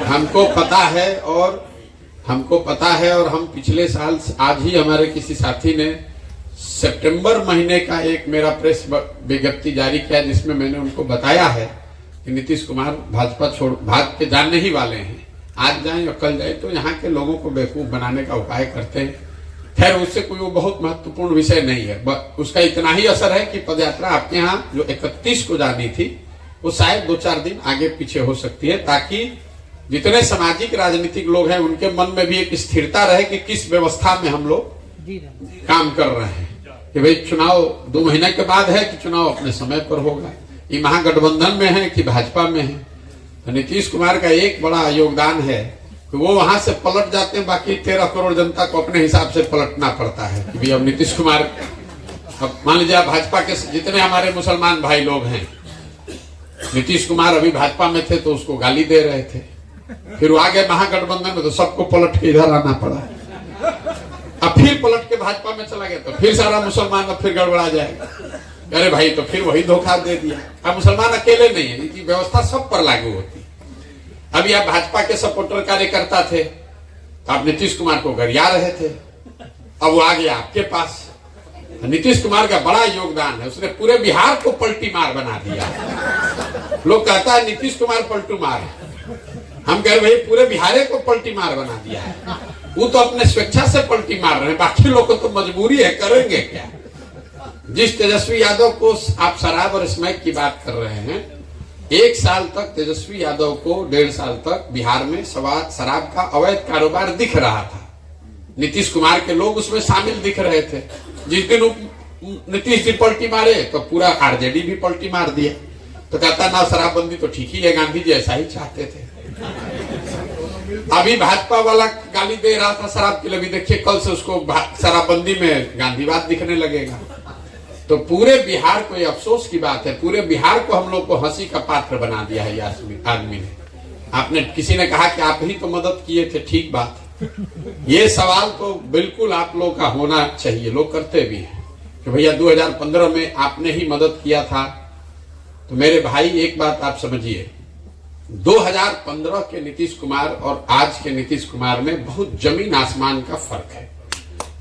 हमको पता है और हम पिछले साल आज ही हमारे किसी साथी ने सितंबर महीने का एक मेरा प्रेस विज्ञप्ति जारी किया जिसमें मैंने उनको बताया है कि नीतीश कुमार भाजपा भाग के जाने ही वाले हैं। आज जाए या कल जाए, तो यहाँ के लोगों को बेवकूफ बनाने का उपाय करते हैं। खैर, उससे कोई वो बहुत महत्वपूर्ण विषय नहीं है। उसका इतना ही असर है कि पदयात्रा आपके यहाँ जो 31 को जानी थी वो शायद 2-4 दिन आगे पीछे हो सकती है, ताकि जितने सामाजिक राजनीतिक लोग हैं उनके मन में भी एक स्थिरता रहे कि किस व्यवस्था में हम लोग काम कर रहे हैं। कि भाई चुनाव 2 महीने के बाद है कि चुनाव अपने समय पर होगा, ये महागठबंधन में है कि भाजपा में है। तो नीतीश कुमार का एक बड़ा योगदान है कि वो वहां से पलट जाते हैं, बाकी 13 करोड़ जनता को अपने हिसाब से पलटना पड़ता है कि भाई अब नीतीश कुमार, अब मान लीजिए भाजपा के जितने हमारे मुसलमान भाई लोग हैं, नीतीश कुमार अभी भाजपा में थे तो उसको गाली दे रहे थे, फिर वो आ गए महागठबंधन में तो सबको पलट के इधर आना पड़ा। अब फिर पलट के भाजपा में चला गया तो फिर सारा मुसलमान अब फिर गड़बड़ा जाएगा। अरे भाई, तो फिर वही धोखा दे दिया। अब मुसलमान अकेले नहीं है, ये व्यवस्था सब पर लागू होती। अभी आप भाजपा के सपोर्टर कार्यकर्ता थे तो आप नीतीश कुमार को गरिया रहे थे, अब वो आ गया आपके पास। तो नीतीश कुमार का बड़ा योगदान है, उसने पूरे बिहार को पलटी मार बना दिया। लोग कहता है नीतीश कुमार पलटू मार है, हम कह रहे भाई पूरे बिहार को पलटी मार बना दिया है। वो तो अपने स्वेच्छा से पलटी मार रहे हैं, बाकी लोग को तो मजबूरी है, करेंगे क्या। जिस तेजस्वी यादव को आप शराब और स्मैक की बात कर रहे हैं, 1 साल तक तेजस्वी यादव को 1.5 साल तक बिहार में शराब का अवैध कारोबार दिख रहा था। नीतीश कुमार के लोग उसमें शामिल दिख रहे थे। जिस दिन नीतीश जी पलटी मारे तो पूरा आरजेडी भी पलटी मार दिया। तो कहता ना शराबबंदी तो ठीक ही है, गांधी जी ऐसा ही चाहते थे। अभी भाजपा वाला गाली दे रहा था शराब के लिए, देखिए कल से उसको शराबबंदी में गांधीवाद दिखने लगेगा। तो पूरे बिहार को, ये अफसोस की बात है, पूरे बिहार को हम लोग को हंसी का पात्र बना दिया है ये आदमी ने। आपने किसी ने कहा कि आप ही तो मदद किए थे, ठीक बात। ये सवाल तो बिल्कुल आप लोग का होना चाहिए, लोग करते भी हैं कि भैया 2015 में आपने ही मदद किया था। तो मेरे भाई एक बात आप समझिए, 2015 के नीतीश कुमार और आज के नीतीश कुमार में बहुत जमीन आसमान का फर्क है।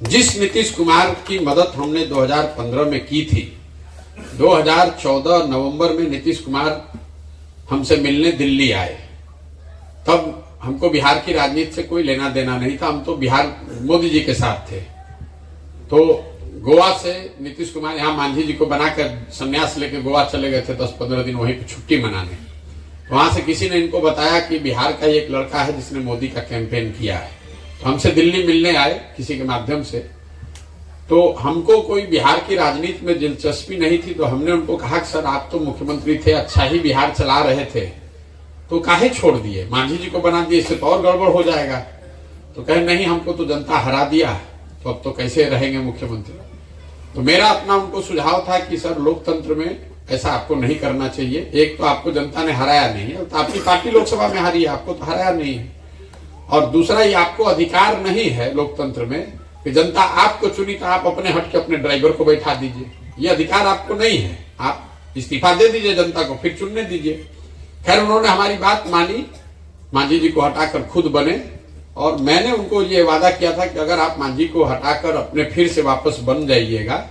जिस नीतीश कुमार की मदद हमने 2015 में की थी, 2014 नवंबर में नीतीश कुमार हमसे मिलने दिल्ली आए। तब हमको बिहार की राजनीति से कोई लेना देना नहीं था, हम तो बिहार मोदी जी के साथ थे। तो गोवा से नीतीश कुमार यहाँ मांझी जी को बनाकर संन्यास लेके गोवा चले गए थे 10-15 दिन वहीं पे छुट्टी मनाने। वहां से किसी ने इनको बताया कि बिहार का एक लड़का है जिसने मोदी का कैंपेन किया है, तो हमसे दिल्ली मिलने आए किसी के माध्यम से। तो हमको कोई बिहार की राजनीति में दिलचस्पी नहीं थी, तो हमने उनको कहा कि सर आप तो मुख्यमंत्री थे, अच्छा ही बिहार चला रहे थे, तो काहे छोड़ दिए, मांझी जी को बना दिए, इससे तो और गड़बड़ हो जाएगा। तो कहे नहीं, हमको तो जनता हरा दिया, तो अब तो कैसे रहेंगे मुख्यमंत्री। तो मेरा अपना उनको सुझाव था कि सर लोकतंत्र में ऐसा आपको नहीं करना चाहिए। एक तो आपको जनता ने हराया नहीं है, तो आपकी पार्टी लोकसभा में हारी है, आपको तो हराया नहीं है। और दूसरा, ये आपको अधिकार नहीं है लोकतंत्र में कि जनता आपको चुनी तो आप अपने हट के अपने ड्राइवर को बैठा दीजिए, ये अधिकार आपको नहीं है। आप इस्तीफा दे दीजिए जनता को, फिर चुनने दीजिए। खैर, उन्होंने हमारी बात मानी, मांझी जी को हटाकर खुद बने। और मैंने उनको ये वादा किया था कि अगर आप मांझी को हटाकर अपने फिर से वापस बन जाइएगा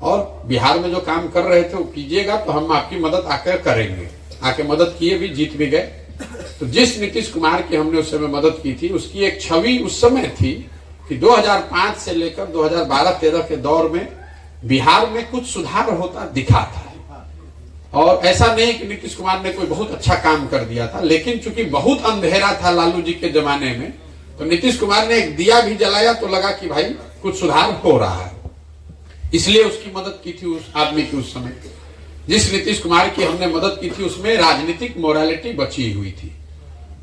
और बिहार में जो काम कर रहे थे वो कीजिएगा, तो हम आपकी मदद आकर करेंगे। आके मदद किए भी, जीत भी गए। तो जिस नीतीश कुमार की हमने उस समय मदद की थी, उसकी एक छवि उस समय थी कि 2005 से लेकर 2012-13 के दौर में बिहार में कुछ सुधार होता दिखा था। और ऐसा नहीं कि नीतीश कुमार ने कोई बहुत अच्छा काम कर दिया था, लेकिन चूंकि बहुत अंधेरा था लालू जी के जमाने में, तो नीतीश कुमार ने एक दिया भी जलाया तो लगा कि भाई कुछ सुधार हो रहा है, इसलिए उसकी मदद की थी उस आदमी की। उस समय जिस नीतीश कुमार की हमने मदद की थी उसमें राजनीतिक मोरालिटी बची हुई थी।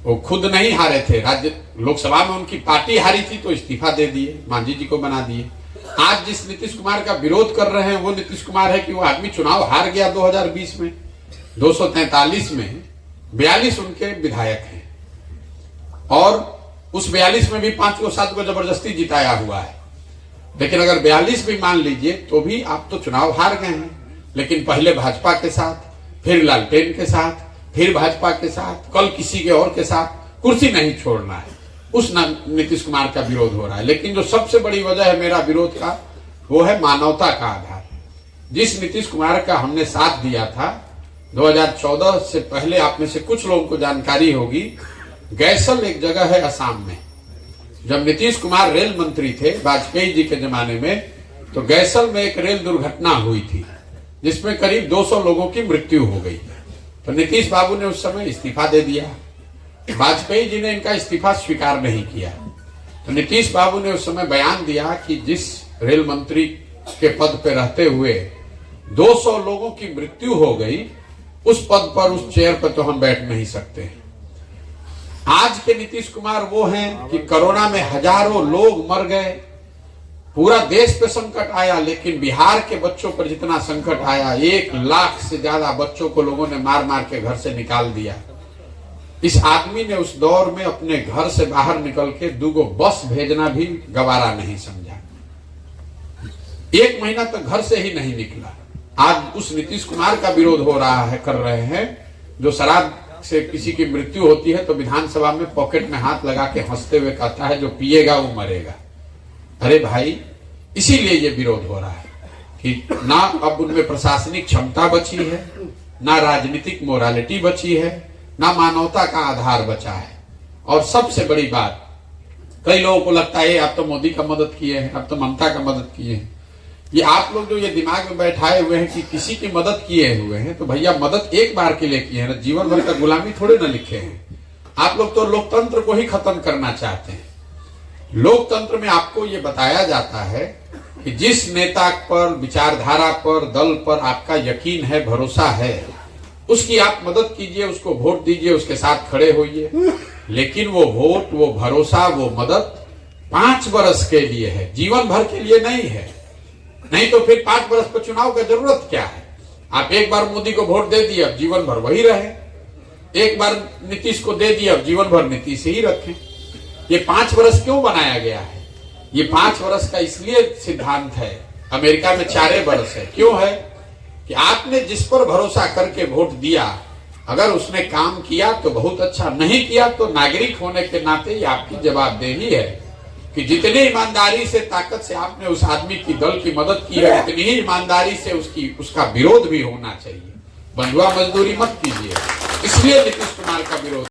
वो खुद नहीं हारे थे, राज्य लोकसभा में उनकी पार्टी हारी थी तो इस्तीफा दे दिए, मांझी जी को बना दिए। आज जिस नीतीश कुमार का विरोध कर रहे हैं वो नीतीश कुमार है कि वो आदमी चुनाव हार गया 2020 में, 243 में 42 उनके विधायक हैं और उस 42 में भी 5 को 7 को जबरदस्ती जिताया हुआ है। लेकिन अगर 42 भी मान लीजिए तो भी आप तो चुनाव हार गए हैं। लेकिन पहले भाजपा के साथ, फिर लालटेन के साथ, फिर भाजपा के साथ, कल किसी के और के साथ, कुर्सी नहीं छोड़ना है, उस नीतीश कुमार का विरोध हो रहा है। लेकिन जो सबसे बड़ी वजह है मेरा विरोध का, वो है मानवता का आधार। जिस नीतीश कुमार का हमने साथ दिया था 2014 से पहले, आप में से कुछ लोगों को जानकारी होगी, गैसल एक जगह है असम में। जब नीतीश कुमार रेल मंत्री थे वाजपेयी जी के जमाने में, तो गैसल में एक रेल दुर्घटना हुई थी जिसमें करीब 200 लोगों की मृत्यु हो गई। तो नीतीश बाबू ने उस समय इस्तीफा दे दिया। वाजपेयी जी ने इनका इस्तीफा स्वीकार नहीं किया। तो नीतीश बाबू ने उस समय बयान दिया कि जिस रेल मंत्री के पद पे रहते हुए 200 लोगों की मृत्यु हो गई, उस पद पर, उस चेयर पर तो हम बैठ नहीं सकते। आज के नीतीश कुमार वो हैं कि कोरोना में हजारों लोग मर गए, पूरा देश पे संकट आया, लेकिन बिहार के बच्चों पर जितना संकट आया, 1 लाख से ज्यादा बच्चों को लोगों ने मार मार के घर से निकाल दिया। इस आदमी ने उस दौर में अपने घर से बाहर निकल के 2 बस भेजना भी गवारा नहीं समझा। 1 महीना तक घर से ही नहीं निकला। आज उस नीतीश कुमार का विरोध हो रहा है, कर रहे हैं, जो शराब से किसी की मृत्यु होती है तो विधानसभा में पॉकेट में हाथ लगा के हंसते हुए कहता है जो पिएगा वो मरेगा। अरे भाई, इसीलिए ये विरोध हो रहा है कि ना अब उनमें प्रशासनिक क्षमता बची है, ना राजनीतिक मोरालिटी बची है, ना मानवता का आधार बचा है। और सबसे बड़ी बात, कई लोगों को लगता है आप तो मोदी का मदद किए हैं, आप तो ममता का मदद किए हैं। ये आप लोग जो ये दिमाग में बैठाए हुए हैं कि किसी की मदद किए हुए हैं, तो भैया मदद एक बार के लिए किए हैं ना, जीवन भर का गुलामी थोड़े ना लिखे हैं। आप लोग तो लोकतंत्र को ही खत्म करना चाहते हैं। लोकतंत्र में आपको ये बताया जाता है कि जिस नेता पर, विचारधारा पर, दल पर आपका यकीन है, भरोसा है, उसकी आप मदद कीजिए, उसको वोट दीजिए, उसके साथ खड़े होइए। लेकिन वो वोट, वो भरोसा, वो मदद 5 वर्ष के लिए है, जीवन भर के लिए नहीं है। नहीं तो फिर 5 वर्ष पर चुनाव का जरूरत क्या है? आप एक बार मोदी को वोट दे दिए, अब जीवन भर वही रहे। एक बार नीतीश को दे दिए, अब जीवन भर नीतीश ही रखें। ये 5 वर्ष क्यों बनाया गया है? ये 5 वर्ष का इसलिए सिद्धांत है, अमेरिका में 4 वर्ष है। क्यों है? कि आपने जिस पर भरोसा करके वोट दिया, अगर उसने काम किया तो बहुत अच्छा, नहीं किया तो नागरिक होने के नाते ये आपकी जवाबदेही है कि जितनी ईमानदारी से, ताकत से आपने उस आदमी की, दल की मदद की है, उतनी ही ईमानदारी से उसका विरोध भी होना चाहिए। बंधुआ मजदूरी मत कीजिए। इसलिए नीतीश कुमार का विरोध